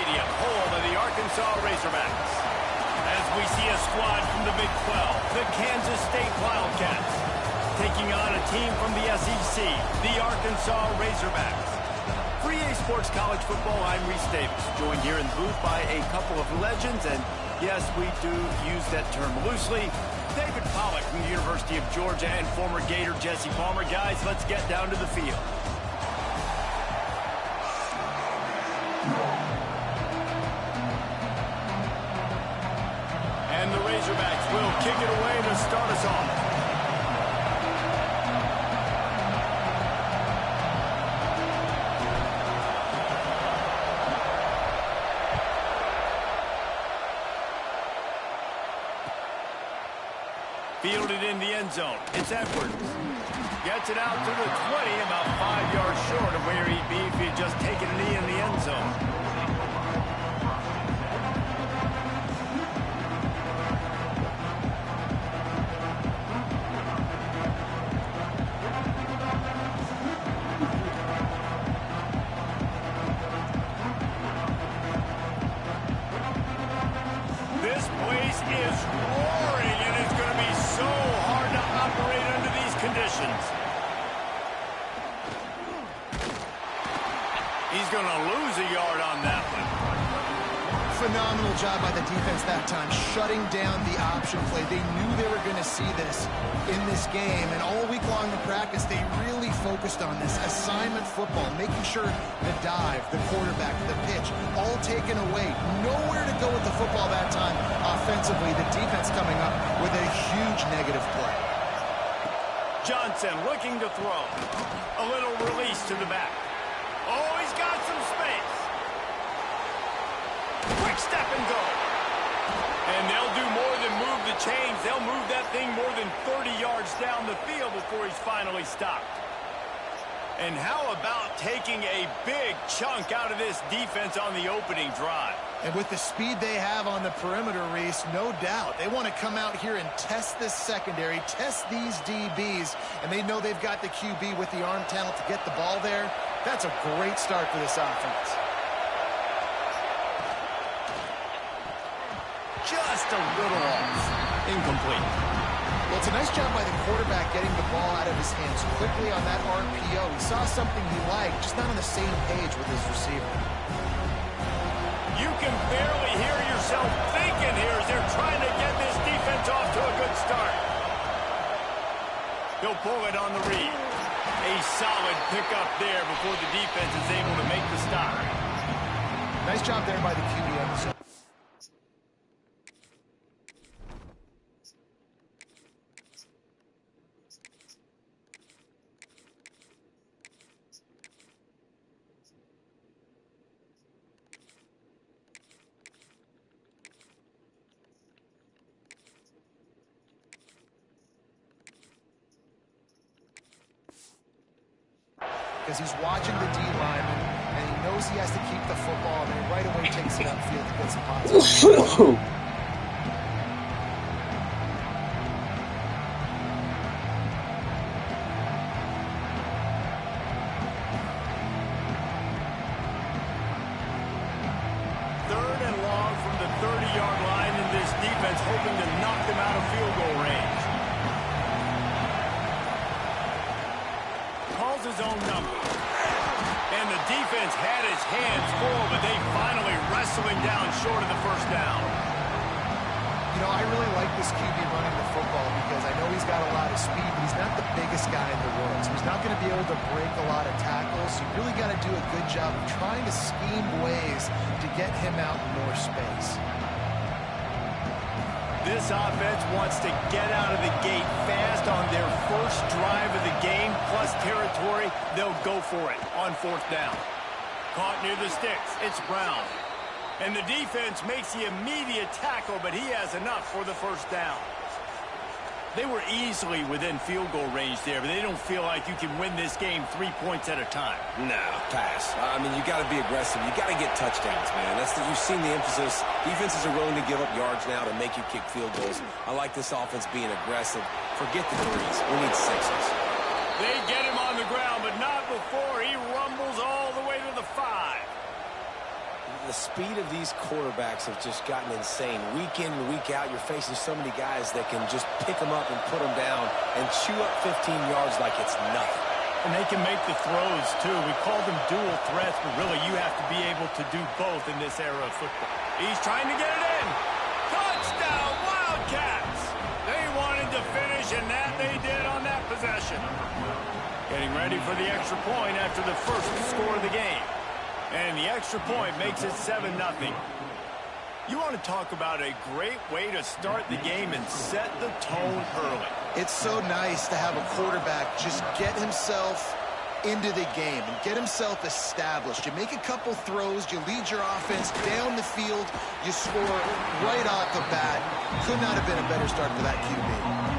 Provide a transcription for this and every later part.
Stadium, home of the Arkansas Razorbacks. As we see a squad from the Big 12, the Kansas State Wildcats, taking on a team from the SEC, the Arkansas Razorbacks. For EA Sports College Football, I'm Reese Davis, joined here in the booth by a couple of legends, and yes, we do use that term loosely. David Pollack from the University of Georgia and former Gator Jesse Palmer. Guys, let's get down to the field. And the Razorbacks will kick it away to start us off. Fielded in the end zone. It's Edwards. Gets it out to the 20, about 5 yards short of where he'd be if he had just taken a knee in the end zone. This place is roaring, and it's going to be so hard to operate under these conditions. He's going to lose a yard on that one. Phenomenal job by the defense that time, shutting down the option play. They knew they were going to see this in this game, and all week long in practice, they really focused on this assignment football, making sure the dive, the quarterback, the pitch, all taken away. Nowhere to go with the football that time offensively. The defense coming up with a huge negative play. Johnson looking to throw. A little release to the back. Oh, he's got some space. Quick step and go. And they'll do more than move the chains. They'll move that thing more than 30 yards down the field before he's finally stopped. And how about taking a big chunk out of this defense on the opening drive? And with the speed they have on the perimeter, Reese, no doubt, they want to come out here and test this secondary, test these DBs, and they know they've got the QB with the arm talent to get the ball there. That's a great start for this offense. Just a little off. Incomplete. Well, it's a nice job by the quarterback getting the ball out of his hands quickly on that RPO. He saw something he liked, just not on the same page with his receiver. You can barely hear yourself thinking here as they're trying to get this defense off to a good start. He'll pull it on the read. A solid pickup there before the defense is able to make the stop. Nice job there by the QB on the zone. Because he's watching the D lineman, and he knows he has to keep the football, and then right away takes it upfield to get some positive. Third and long from the 30-yard line, and this defense hoping to knock them out of field goal range. Calls his own number. And the defense had his hands full, but they finally wrestle him down short of the first down. You know, I really like this QB running the football because I know he's got a lot of speed, but he's not the biggest guy in the world. So he's not going to be able to break a lot of tackles. So you really got to do a good job of trying to scheme ways to get him out in more space. This offense wants to get out of the gate fast on their first drive of the game, plus territory. They'll go for it on fourth down. Caught near the sticks. It's Brown. And the defense makes the immediate tackle, but he has enough for the first down. They were easily within field goal range there, but they don't feel like you can win this game 3 points at a time. No, pass. I mean, you got to be aggressive. You got to get touchdowns, man. You've seen the emphasis. Defenses are willing to give up yards now to make you kick field goals. I like this offense being aggressive. Forget the threes. We need sixes. They get him on the ground, but not before he rumbles all the way to the 5. the speed of these quarterbacks have just gotten insane. Week in and week out, you're facing so many guys that can just pick them up and put them down and chew up 15 yards like it's nothing. And they can make the throws, too. We call them dual threats, but really you have to be able to do both in this era of football. He's trying to get it in. Touchdown, Wildcats! They wanted to finish, and that they did on that possession. Getting ready for the extra point after the first score of the game. And the extra point makes it 7-0. You want to talk about a great way to start the game and set the tone early. It's so nice to have a quarterback just get himself into the game and get himself established. You make a couple throws, you lead your offense down the field, you score right off the bat. Could not have been a better start for that QB.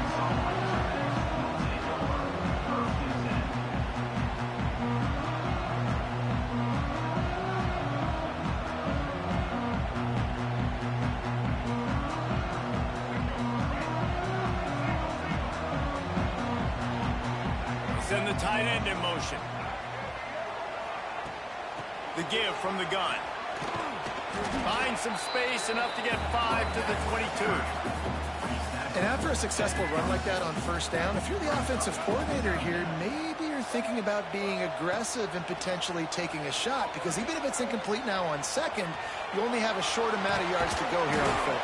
Send the tight end in motion. The give from the gun. Finds some space, enough to get 5 to the 22. And after a successful run like that on first down, if you're the offensive coordinator here, maybe you're thinking about being aggressive and potentially taking a shot, because even if it's incomplete now on second, you only have a short amount of yards to go here on fourth.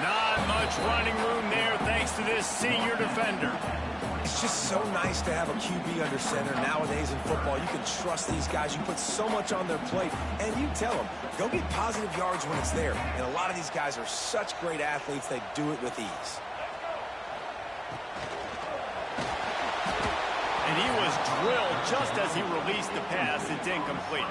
Not much running room there thanks to this senior defender. It's just so nice to have a QB under center. Nowadays in football, you can trust these guys. You put so much on their plate, and you tell them, go get positive yards when it's there. And a lot of these guys are such great athletes, they do it with ease. And he was drilled just as he released the pass. It's incomplete.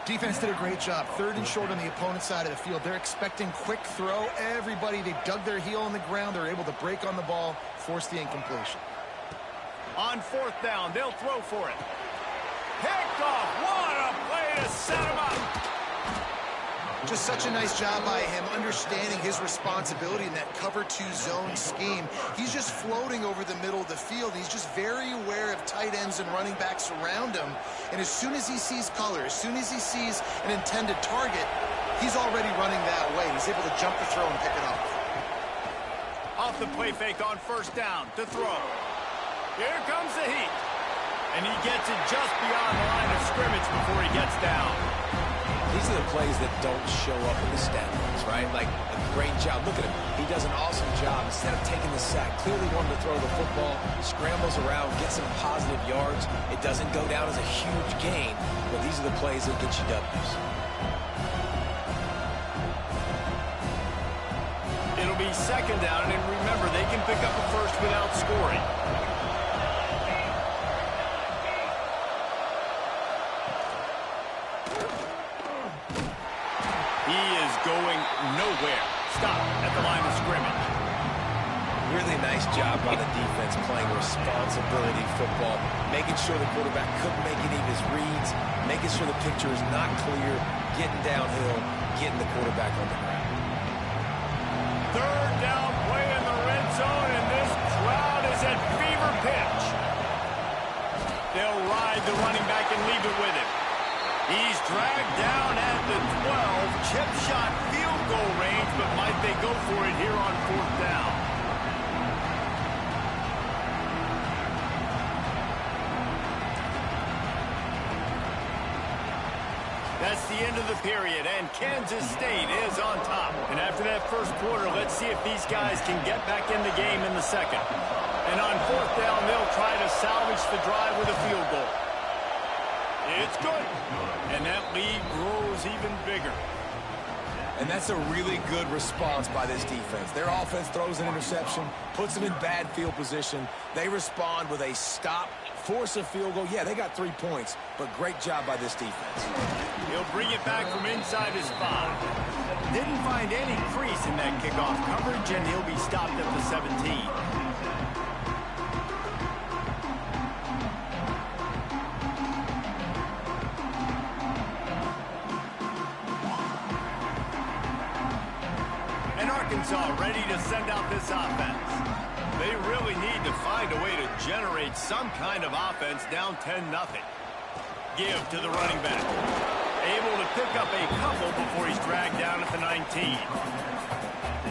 Defense did a great job. Third and short on the opponent's side of the field. They're expecting quick throw. Everybody, they dug their heel on the ground. They're able to break on the ball, force the incompletion. On fourth down, they'll throw for it. Picked off. What a play to set him up. Just such a nice job by him, understanding his responsibility in that cover 2 zone scheme. He's just floating over the middle of the field. He's just very aware of tight ends and running backs around him. And as soon as he sees color, as soon as he sees an intended target, he's already running that way. He's able to jump the throw and pick it up. Off the play fake on first down to throw. Here comes the heat. And he gets it just beyond the line of scrimmage before he gets down. These are the plays that don't show up in the stat books, right? Like a great job. Look at him. He does an awesome job. Instead of taking the sack, clearly wanted to throw the football, scrambles around, gets some positive yards. It doesn't go down as a huge gain, but these are the plays that get you W's. It'll be second down, and remember, they can pick up a first without scoring. Going nowhere. Stop at the line of scrimmage. Really nice job by the defense playing responsibility football, making sure the quarterback couldn't make any of his reads, making sure the picture is not clear, getting downhill, getting the quarterback on the ground. Third down play in the red zone, and this crowd is at fever pitch. They'll ride the running back and leave it with him. He's dragged down at the 12, chip shot field goal range, but might they go for it here on fourth down? That's the end of the period, and Kansas State is on top. And after that first quarter, let's see if these guys can get back in the game in the second. And on fourth down, they'll try to salvage the drive with a field goal. It's good. And that lead grows even bigger. And that's a really good response by this defense. Their offense throws an interception, puts them in bad field position. They respond with a stop, force a field goal. Yeah, they got 3 points, but great job by this defense. He'll bring it back from inside his 5. Didn't find any crease in that kickoff coverage, and he'll be stopped at the 17. Arkansas ready to send out this offense. They really need to find a way to generate some kind of offense down 10-0. Give to the running back. Able to pick up a couple before he's dragged down at the 19.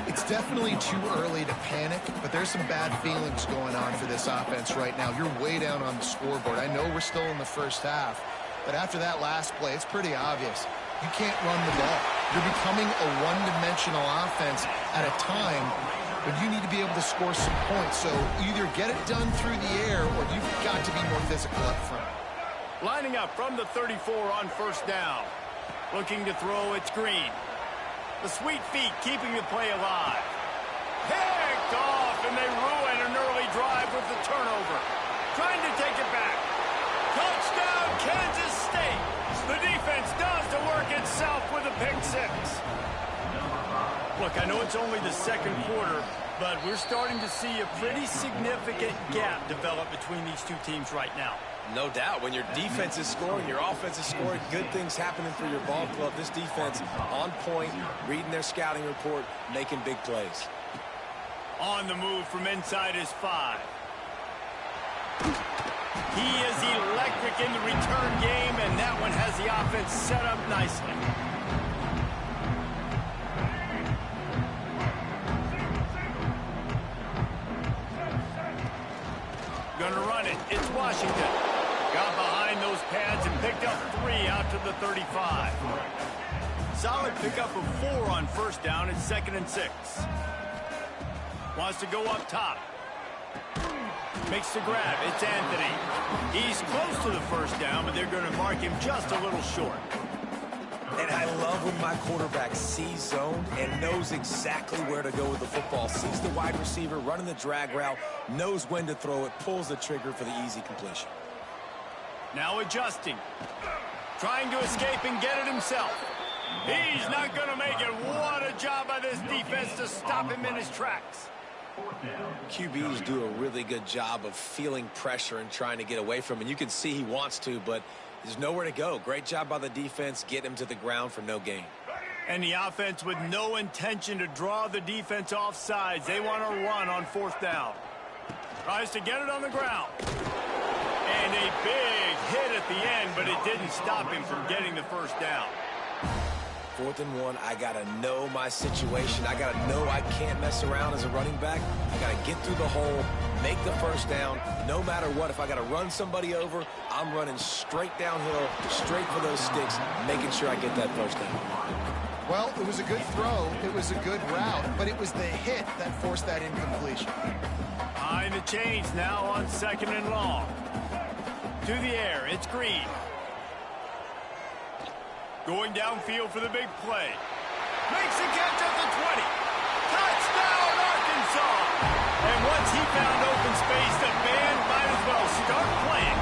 It's definitely too early to panic, but there's some bad feelings going on for this offense right now. You're way down on the scoreboard. I know we're still in the first half, but after that last play, it's pretty obvious. You can't run the ball. You're becoming a one-dimensional offense at a time when you need to be able to score some points. So either get it done through the air or you've got to be more physical up front. Lining up from the 34 on first down. Looking to throw, it's Green. The sweet feet keeping the play alive. Picked off, and they ruin an early drive with the turnover. Trying to take it back. Touchdown, Kansas State. The defense does the work itself with a pick six. Look, I know it's only the second quarter, but we're starting to see a pretty significant gap develop between these two teams right now. No doubt. When your defense is scoring, your offense is scoring, good things happening for your ball club. This defense on point, reading their scouting report, making big plays. On the move from inside his 5. He is electric in the return game, and that one has the offense set up nicely. Gonna run it. It's Washington. Got behind those pads and picked up 3 out to the 35. Solid pickup of 4 on first down. It's 2nd and 6. Wants to go up top. Makes the grab. It's Anthony. He's close to the first down, but they're going to mark him just a little short. And I love when my quarterback sees zone and knows exactly where to go with the football. Sees the wide receiver running the drag route, knows when to throw it, pulls the trigger for the easy completion. Now adjusting. Trying to escape and get it himself. He's not going to make it. What a job by this defense to stop him in his tracks. QBs do a really good job of feeling pressure and trying to get away from him. And you can see he wants to, but there's nowhere to go. Great job by the defense, getting him to the ground for no gain. And the offense with no intention to draw the defense off sides. They want to run on 4th down. Tries to get it on the ground. And a big hit at the end, but it didn't stop him from getting the first down. 4th and 1, I got to know my situation. I got to know I can't mess around as a running back. I got to get through the hole, make the first down. No matter what, if I got to run somebody over, I'm running straight downhill, straight for those sticks, making sure I get that first down. Well, it was a good throw. It was a good route, but it was the hit that forced that incompletion. Behind the chains now on 2nd and long. To the air, it's Green. Going downfield for the big play. Makes the catch at the 20. Touchdown, Arkansas! And once he found open space, the band might as well start playing.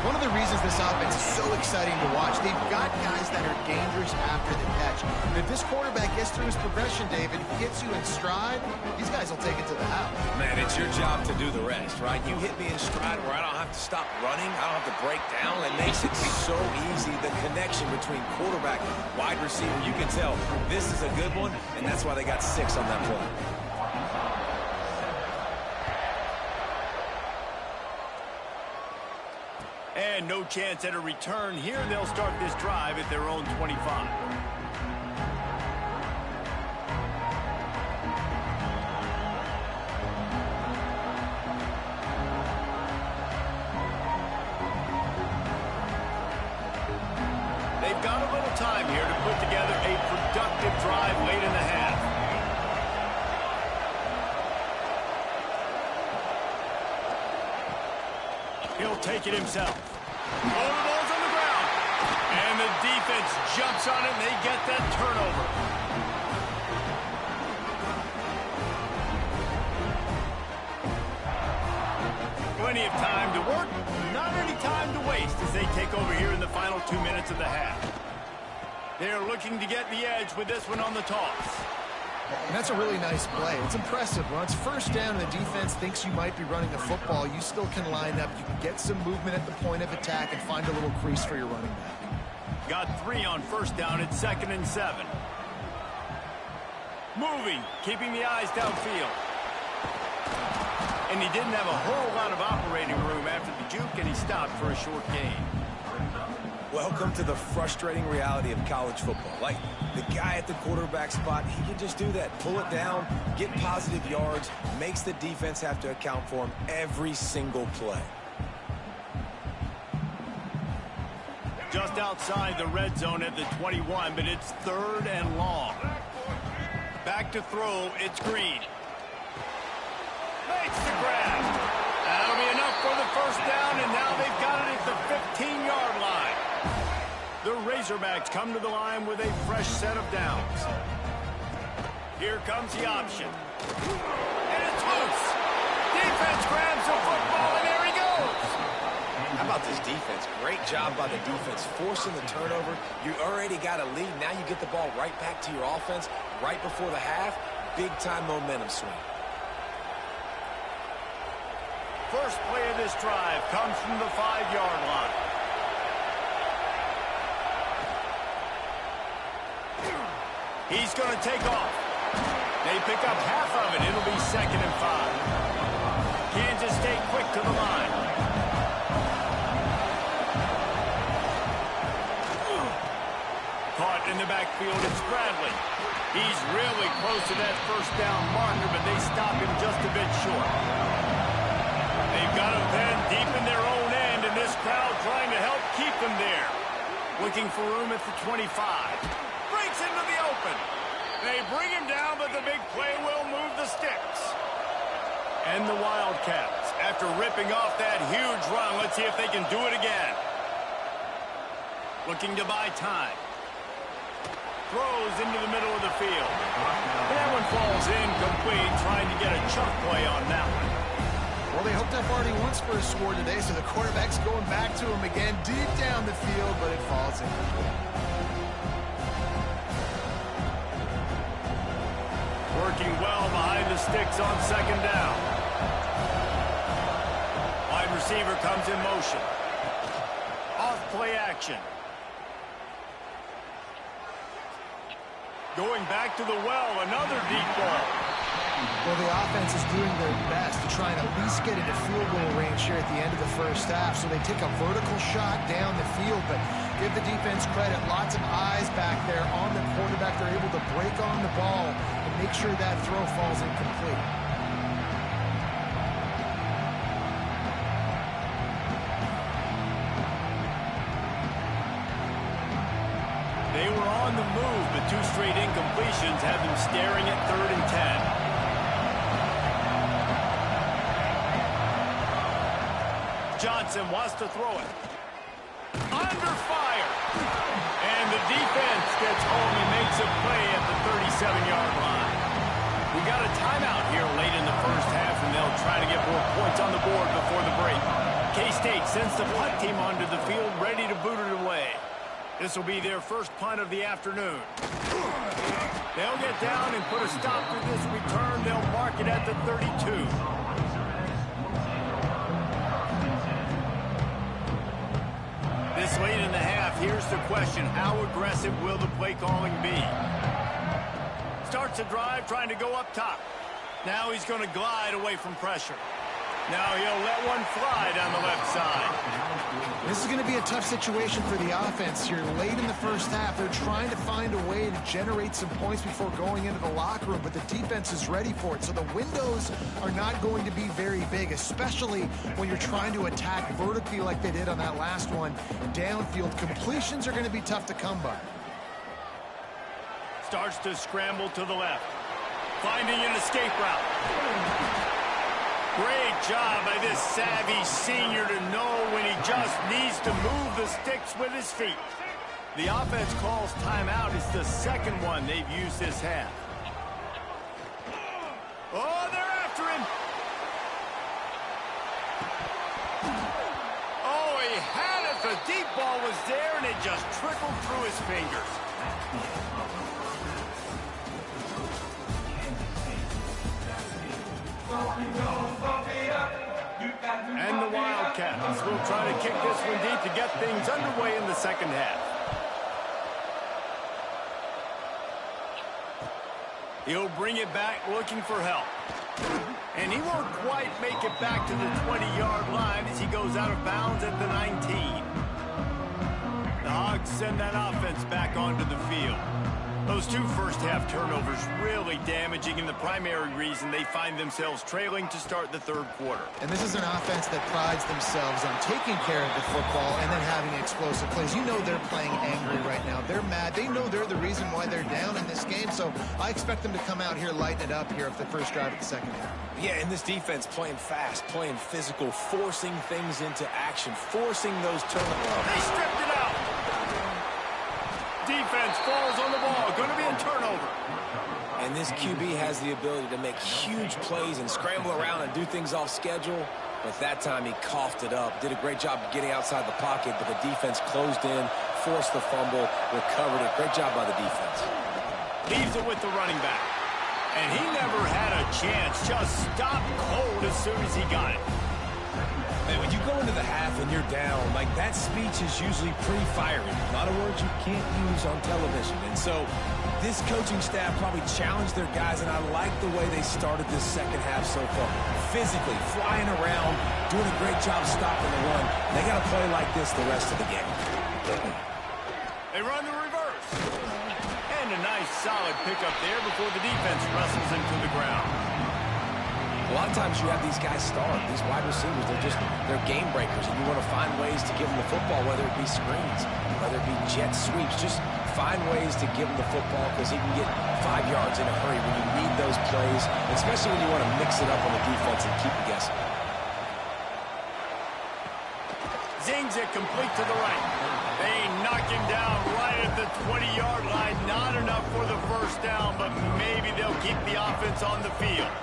One of the reasons this offense is so exciting to watch, they've got guys that are dangerous after the catch. And if this quarterback gets through his progression, David, gets you in stride, these guys will take it to the house. Man, it's your job to do the rest, right? You hit me in stride where I don't have to stop running. I don't have to break down. It makes it so easy. The connection between quarterback, wide receiver, you can tell this is a good one, and that's why they got 6 on that play. And no chance at a return here. They'll start this drive at their own 25. They've got a little time here to put together a productive drive late in the half. He'll take it himself. Oh, the ball's on the ground. And the defense jumps on it, and they get that turnover. Plenty of time to work, not any time to waste as they take over here in the final 2 minutes of the half. They're looking to get the edge with this one on the toss. And that's a really nice play. It's impressive. When it's first down and the defense thinks you might be running the football, you still can line up. You can get some movement at the point of attack and find a little crease for your running back. Got 3 on first down at 2nd and 7. Moving, keeping the eyes downfield. And he didn't have a whole lot of operating room after the juke, and he stopped for a short gain. Welcome to the frustrating reality of college football. Like, the guy at the quarterback spot, he can just do that. Pull it down, get positive yards, makes the defense have to account for him every single play. Just outside the red zone at the 21, but it's 3rd and long. Back to throw, it's Green. Makes the grab. That'll be enough for the first down, and now they've got it at the 15-yard line. The Razorbacks come to the line with a fresh set of downs. Here comes the option. And it's loose. Defense grabs the football, and there he goes. How about this defense? Great job by the defense forcing the turnover. You already got a lead. Now you get the ball right back to your offense right before the half. Big-time momentum swing. First play of this drive comes from the 5-yard line. He's going to take off. They pick up half of it. It'll be 2nd and 5. Kansas State quick to the line. Caught in the backfield, it's Bradley. He's really close to that first down marker, but they stop him just a bit short. They've got him then deep in their own end, and this crowd trying to help keep them there. Looking for room at the 25. Breaks into the open. They bring him down, but the big play will move the sticks. And the Wildcats, after ripping off that huge run, let's see if they can do it again. Looking to buy time. Throws into the middle of the field. That one falls incomplete, trying to get a chunk play on that one. Well, they hooked up already once for a score today, so the quarterback's going back to him again deep down the field, but it falls incomplete. Working well behind the sticks on 2nd down. Wide receiver comes in motion. Off play action. Going back to the well, another deep ball. Well, the offense is doing their best to try and at least get into field goal range here at the end of the first half. So they take a vertical shot down the field, but give the defense credit. Lots of eyes back there on the quarterback. They're able to break on the ball and make sure that throw falls incomplete. They were on the move, but 2 straight incompletions have them staring at 3rd and 10. Johnson wants to throw it. Under fire. And the defense gets home and makes a play at the 37-yard line. We got a timeout here late in the first half, and they'll try to get more points on the board before the break. K-State sends the punt team onto the field, ready to boot it away. This will be their first punt of the afternoon. They'll get down and put a stop to this return. They'll mark it at the 32. This late in the half, here's the question. How aggressive will the play calling be? Starts the drive trying to go up top. Now he's going to glide away from pressure. Now he'll let one fly down the left side. This is going to be a tough situation for the offense here. Late in the first half, they're trying to find a way to generate some points before going into the locker room, but the defense is ready for it. So the windows are not going to be very big, especially when you're trying to attack vertically like they did on that last one. Downfield completions are going to be tough to come by. Starts to scramble to the left. Finding an escape route. Great job by this savvy senior to know when he just needs to move the sticks with his feet. The offense calls timeout. It's the second one they've used this half. Oh, they're after him. Oh, he had it. The deep ball was there, and it just trickled through his fingers. And the Wildcats will try to kick this one deep to get things underway in the second half. He'll bring it back looking for help. And he won't quite make it back to the 20-yard line as he goes out of bounds at the 19. The Hogs send that offense back onto the field. Those two first-half turnovers really damaging, and the primary reason they find themselves trailing to start the third quarter. And this is an offense that prides themselves on taking care of the football and then having explosive plays. You know they're playing angry right now. They're mad. They know they're the reason why they're down in this game, so I expect them to come out here, lighten it up here of the first drive of the second half. Yeah, and this defense playing fast, playing physical, forcing things into action, forcing those turnovers. They stripped it out. Defense falls on the ball. Going to be a turnover. And this QB has the ability to make huge plays and scramble around and do things off schedule. But that time he coughed it up. Did a great job of getting outside the pocket, but the defense closed in, forced the fumble, recovered it. Great job by the defense. Leaves it with the running back. And he never had a chance. Just stopped cold as soon as he got it. Man, when you go into the half and you're down, like that speech is usually pretty fiery. A lot of words you can't use on television. And so this coaching staff probably challenged their guys, and I like the way they started this second half so far. Physically, flying around, doing a great job stopping the run. They got to play like this the rest of the game. They run the reverse. And a nice solid pickup there before the defense wrestles into the ground. A lot of times you have these guys start, these wide receivers, they're game breakers, and you want to find ways to give them the football, whether it be screens, whether it be jet sweeps. Just find ways to give him the football because he can get 5 yards in a hurry when you need those plays, especially when you want to mix it up on the defense and keep it guessing. Zings it complete to the right. They knock him down right at the 20-yard line. Not enough for the first down, but maybe they'll keep the offense on the field.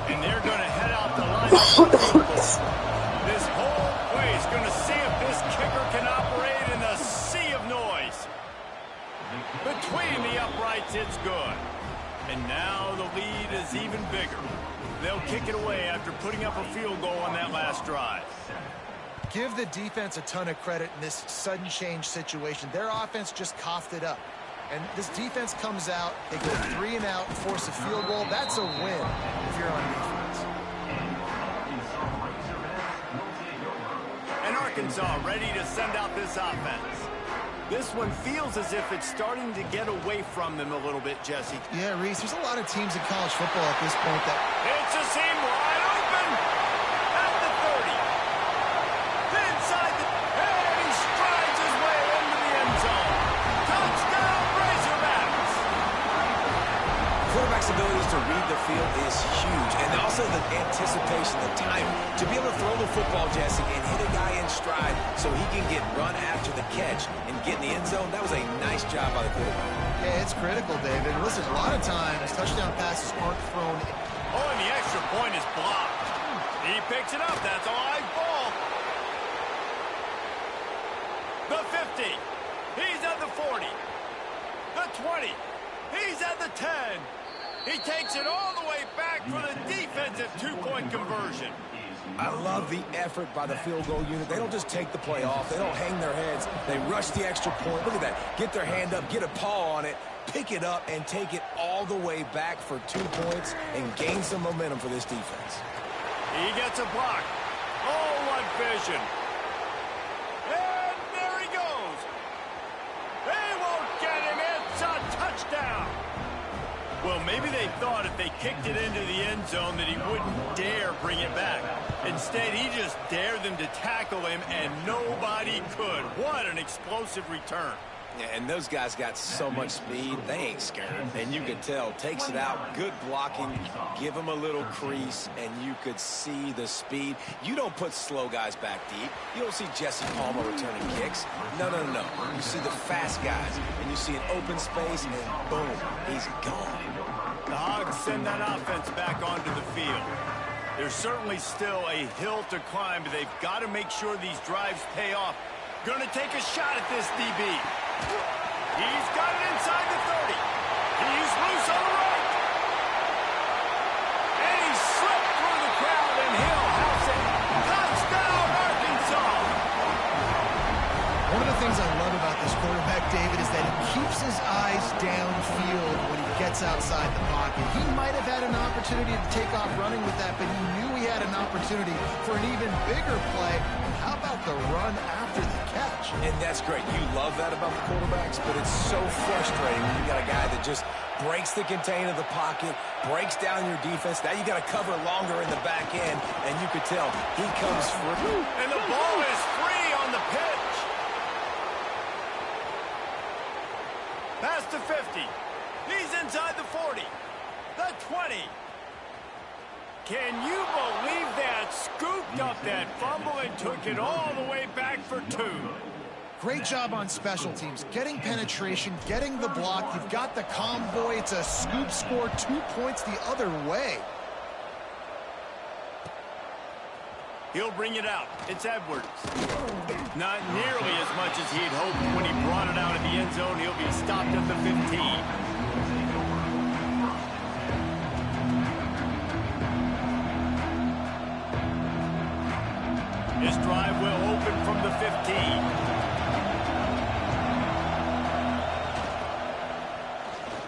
And they're going to head out the line. This whole play is going to see if this kicker can operate in a sea of noise. Between the uprights, it's good. And now the lead is even bigger. They'll kick it away after putting up a field goal on that last drive. Give the defense a ton of credit in this sudden change situation. Their offense just coughed it up. And this defense comes out, they go 3 and out, force a field goal. That's a win if you're on defense. And Arkansas ready to send out this offense. This one feels as if it's starting to get away from them a little bit, Jesse. Yeah, Reese, there's a lot of teams in college football at this point that... It's a seam wide open at the 30. Inside the... And he strides his way into the end zone. Touchdown, Razorbacks! Quarterback's abilities to read the field is huge, and also the anticipation, the time to be able to throw the football, Jesse, and hit a guy in stride so he can get run after the catch and get in the end zone. That was a nice job by the quarterback. Yeah, it's critical, David. Listen, a lot of times touchdown passes aren't thrown. Oh, and the extra point is blocked. He picks it up. That's a live ball. The 50. He's at the 40. The 20. He's at the 10. He takes it all the way back for the defensive two-point conversion. I love the effort by the field goal unit. They don't just take the play off. They don't hang their heads. They rush the extra point. Look at that. Get their hand up, get a paw on it, pick it up, and take it all the way back for 2 points and gain some momentum for this defense. He gets a block. Oh, what vision. And there he goes. They won't get him. It's a touchdown. Well, maybe they thought if they kicked it into the end zone that he wouldn't dare bring it back. Instead, he just dared them to tackle him, and nobody could. What an explosive return. Yeah, and those guys got so much speed, they ain't scared. And you could tell, takes it out, good blocking, give him a little crease, and you could see the speed. You don't put slow guys back deep. You don't see Jesse Palmer returning kicks. No. You see the fast guys, and you see an open space, and boom, he's gone. The Hogs send that offense back onto the field. There's certainly still a hill to climb, but they've got to make sure these drives pay off. Going to take a shot at this DB. He's got it inside the 30. He's loose on the right. And he slipped through the crowd, and he'll house it. Touchdown, Arkansas! One of the things I love about this quarterback, David, is that he keeps his eyes downfield when he gets outside the pocket. He might have had an opportunity to take off running with that, but he knew he had an opportunity for an even bigger play. How about the run after the catch? And that's great. You love that about the quarterbacks, but it's so frustrating when you got a guy that just breaks the contain of the pocket, breaks down your defense. Now you got to cover longer in the back end, and you could tell he comes through. And the ball is free on the pitch. Past the 50. He's inside the 40. The 20. Can you believe that? Scooped up that fumble and took it all the way back for 2. Great job on special teams. Getting penetration, getting the block. You've got the convoy. It's a scoop score, 2 points the other way. He'll bring it out. It's Edwards. Not nearly as much as he'd hoped when he brought it out of the end zone. He'll be stopped at the 15. This drive will open from the 15.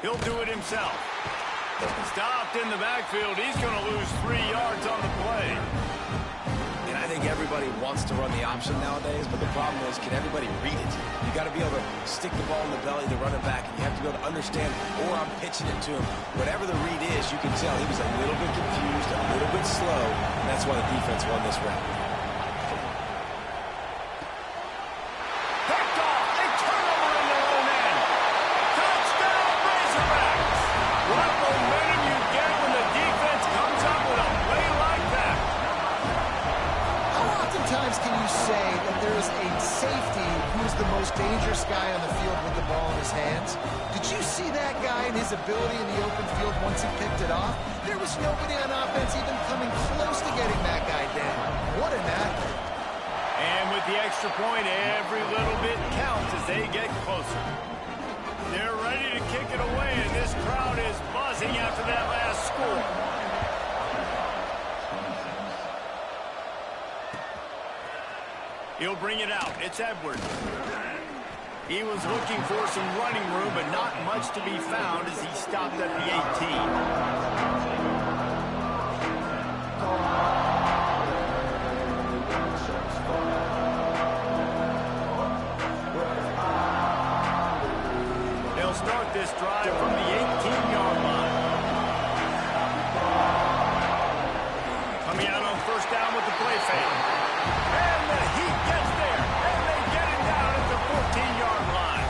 He'll do it himself. Stopped in the backfield. He's going to lose 3 yards on the play. And I think everybody wants to run the option nowadays, but the problem is, can everybody read it? You got to be able to stick the ball in the belly of the running back, and you have to be able to understand, or I'm pitching it to him. Whatever the read is, you can tell he was a little bit confused, a little bit slow, and that's why the defense won this round. Dangerous guy on the field with the ball in his hands. Did you see that guy and his ability in the open field once he picked it off? There was nobody on offense even coming close to getting that guy down. What an athlete. And with the extra point, every little bit counts as they get closer. They're ready to kick it away, and this crowd is buzzing after that last score. He'll bring it out. It's Edwards. He was looking for some running room, but not much to be found as he stopped at the 18. They'll start this drive from the 18-yard line. Coming out on first down with the play fake. And the Heat gets there, and they get it down at the 14-yard line.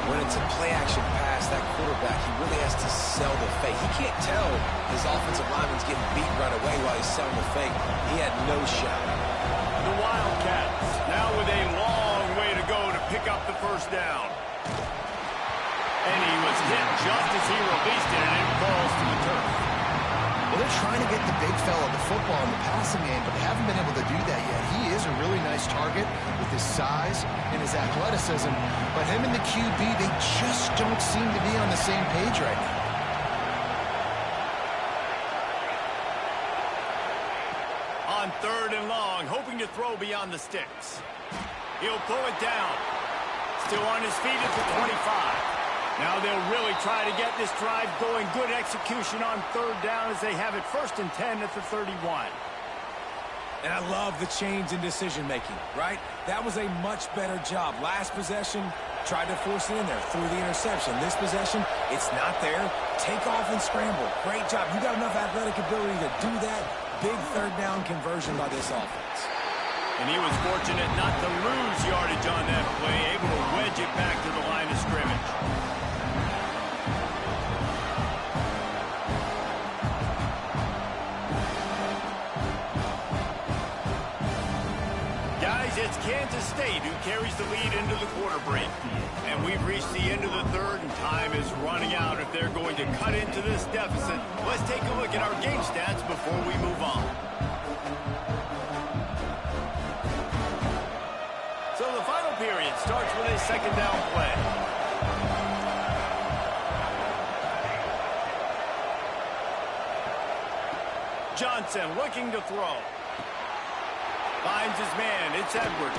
When it's a play-action pass, that quarterback, he really has to sell the fake. He can't tell his offensive lineman's getting beat right away while he's selling the fake. He had no shot. The Wildcats now with a long way to go to pick up the first down. And he was hit just as he released it, and it falls to the turf. Well, they're trying to get the big fella the football in the passing game, but they haven't been able to do that yet. He is a really nice target with his size and his athleticism, but him and the QB, they just don't seem to be on the same page right now. On 3rd and long, hoping to throw beyond the sticks. He'll pull it down. Still on his feet at the 25. Now they'll really try to get this drive going. Good execution on 3rd down as they have it 1st and 10 at the 31. And I love the change in decision-making, right? That was a much better job. Last possession, tried to force it in there, threw the interception. This possession, it's not there. Take off and scramble. Great job. You got enough athletic ability to do that. Big 3rd down conversion by this offense. And he was fortunate not to lose yardage on that play, able to wedge it back to the line of scrimmage. It's Kansas State who carries the lead into the quarter break. And we've reached the end of the 3rd, and time is running out if they're going to cut into this deficit. Let's take a look at our game stats before we move on. So the final period starts with a 2nd down play. Johnson looking to throw. Finds his man. It's Edwards.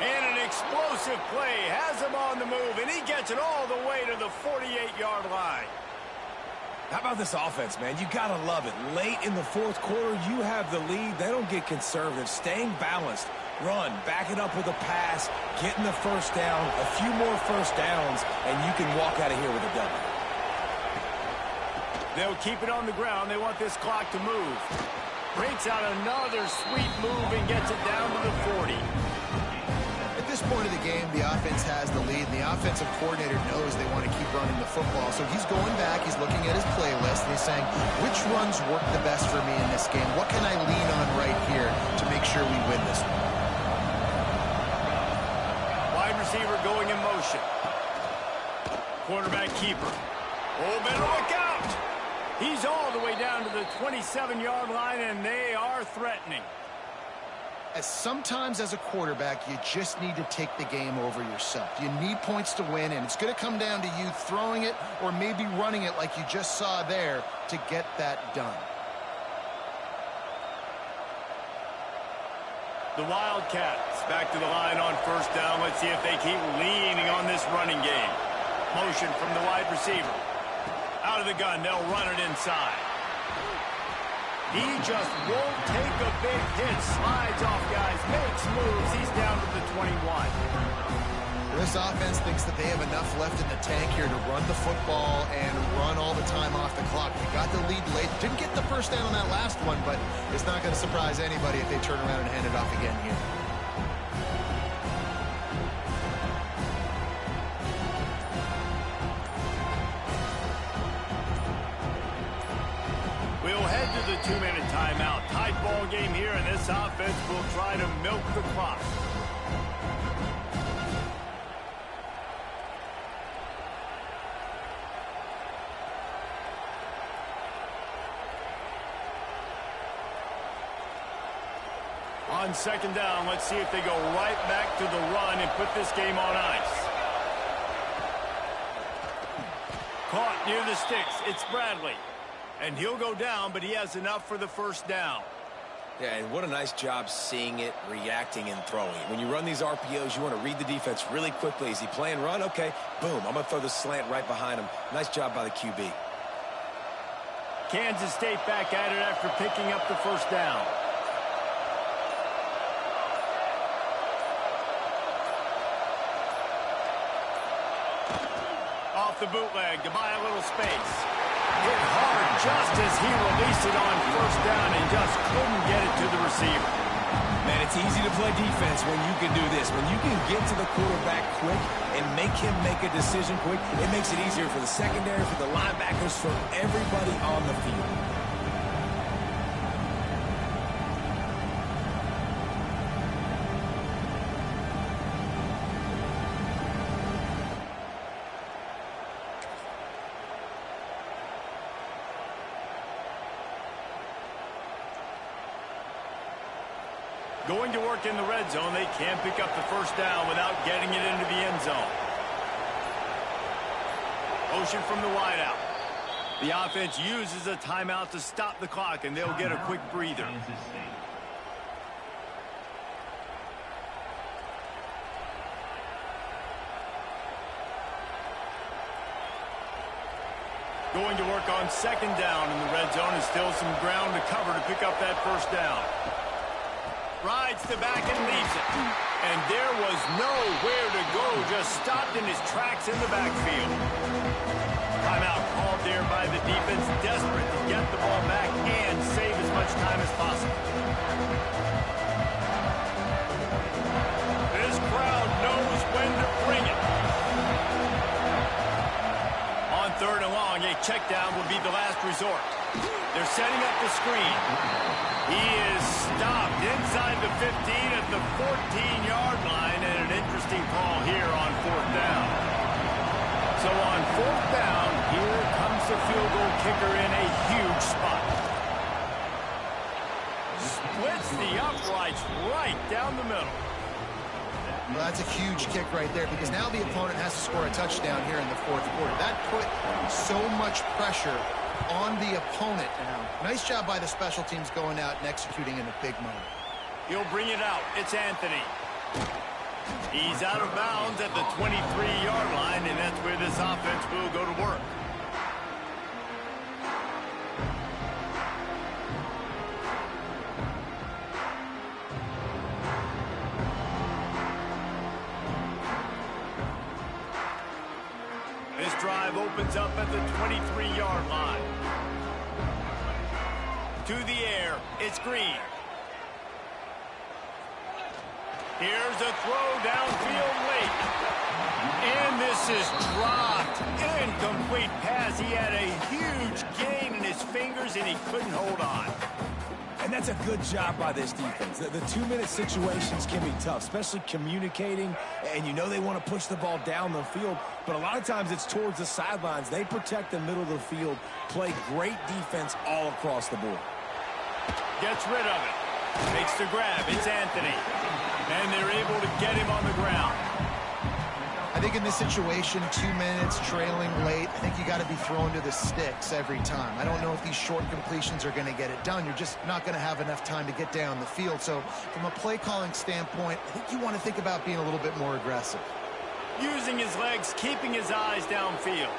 And an explosive play has him on the move, and he gets it all the way to the 48-yard line. How about this offense, man? You got to love it. Late in the fourth quarter, you have the lead. They don't get conservative. Staying balanced. Run, back it up with a pass, getting the first down, a few more first downs, and you can walk out of here with a W. They'll keep it on the ground. They want this clock to move. Breaks out another sweet move and gets it down to the 40. At this point of the game, the offense has the lead, and the offensive coordinator knows they want to keep running the football. So he's going back, he's looking at his playlist, and he's saying, which runs work the best for me in this game? What can I lean on right here to make sure we win this one? Wide receiver going in motion. Quarterback keeper. Oh, better look out! He's all the way down to the 27-yard line, and they are threatening. Sometimes as a quarterback, you just need to take the game over yourself. You need points to win, and it's going to come down to you throwing it or maybe running it like you just saw there to get that done. The Wildcats back to the line on first down. Let's see if they keep leaning on this running game. Motion from the wide receiver. Out of the gun, they'll run it inside. He just won't take a big hit. Slides off guys, makes moves. He's down to the 21. This offense thinks that they have enough left in the tank here to run the football and run all the time off the clock. They got the lead late. Didn't get the first down on that last one, but it's not going to surprise anybody if they turn around and hand it off again here. We'll head to the 2-minute timeout. Tight ball game here, and this offense will try to milk the clock. On second down, let's see if they go right back to the run and put this game on ice. Caught near the sticks. It's Bradley. And he'll go down, but he has enough for the first down. Yeah, and what a nice job seeing it, reacting, and throwing it. When you run these RPOs, you want to read the defense really quickly. Is he playing run? Okay, boom. I'm going to throw the slant right behind him. Nice job by the QB. Kansas State back at it after picking up the first down. Off the bootleg to buy a little space. Hit hard just as he released it on first down and just couldn't get it to the receiver. Man, it's easy to play defense when you can do this. When you can get to the quarterback quick and make him make a decision quick, it makes it easier for the secondary, for the linebackers, for everybody on the field. Going to work in the red zone. They can't pick up the first down without getting it into the end zone. Motion from the wideout. The offense uses a timeout to stop the clock, and they'll get a quick breather. Going to work on second down in the red zone, and still some ground to cover to pick up that first down. Rides the back and leaves it. And there was nowhere to go, just stopped in his tracks in the backfield. Timeout called there by the defense, desperate to get the ball back and save as much time as possible. This crowd knows when to bring it. On third and long, a check down will be the last resort. They're setting up the screen. He is stopped inside the 15 at the 14-yard line, and an interesting call here on fourth down. So on fourth down, here comes the field goal kicker in a huge spot. Splits the uprights right down the middle. Well, that's a huge kick right there because now the opponent has to score a touchdown here in the fourth quarter. That put so much pressure on the opponent. Nice job by the special teams going out and executing in a big moment. He'll bring it out. It's Anthony. He's out of bounds at the 23-yard line, and that's where this offense will go to work. This drive opens up at the 23-yard line. To the air, it's Green. Here's a throw downfield late. And this is dropped. Incomplete pass. He had a huge gain in his fingers, and he couldn't hold on. And that's a good job by this defense. The 2-minute situations can be tough, especially communicating, and you know they want to push the ball down the field, but a lot of times it's towards the sidelines. They protect the middle of the field, play great defense all across the board. Gets rid of it. Makes the grab. It's Anthony. And they're able to get him on the ground. I think in this situation, 2 minutes, trailing late, I think you got to be thrown to the sticks every time. I don't know if these short completions are going to get it done. You're just not going to have enough time to get down the field. So from a play calling standpoint, I think you want to think about being a little bit more aggressive. Using his legs, keeping his eyes downfield.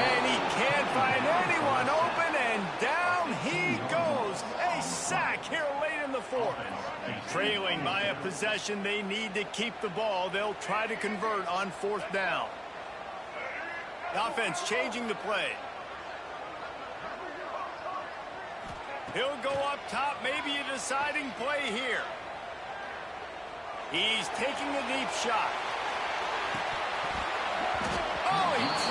And he can't find anyone open, and down he goes. A sack here late in the fourth. Trailing by a possession, they need to keep the ball. They'll try to convert on 4th down. The offense changing the play. He'll go up top, maybe a deciding play here. He's taking a deep shot.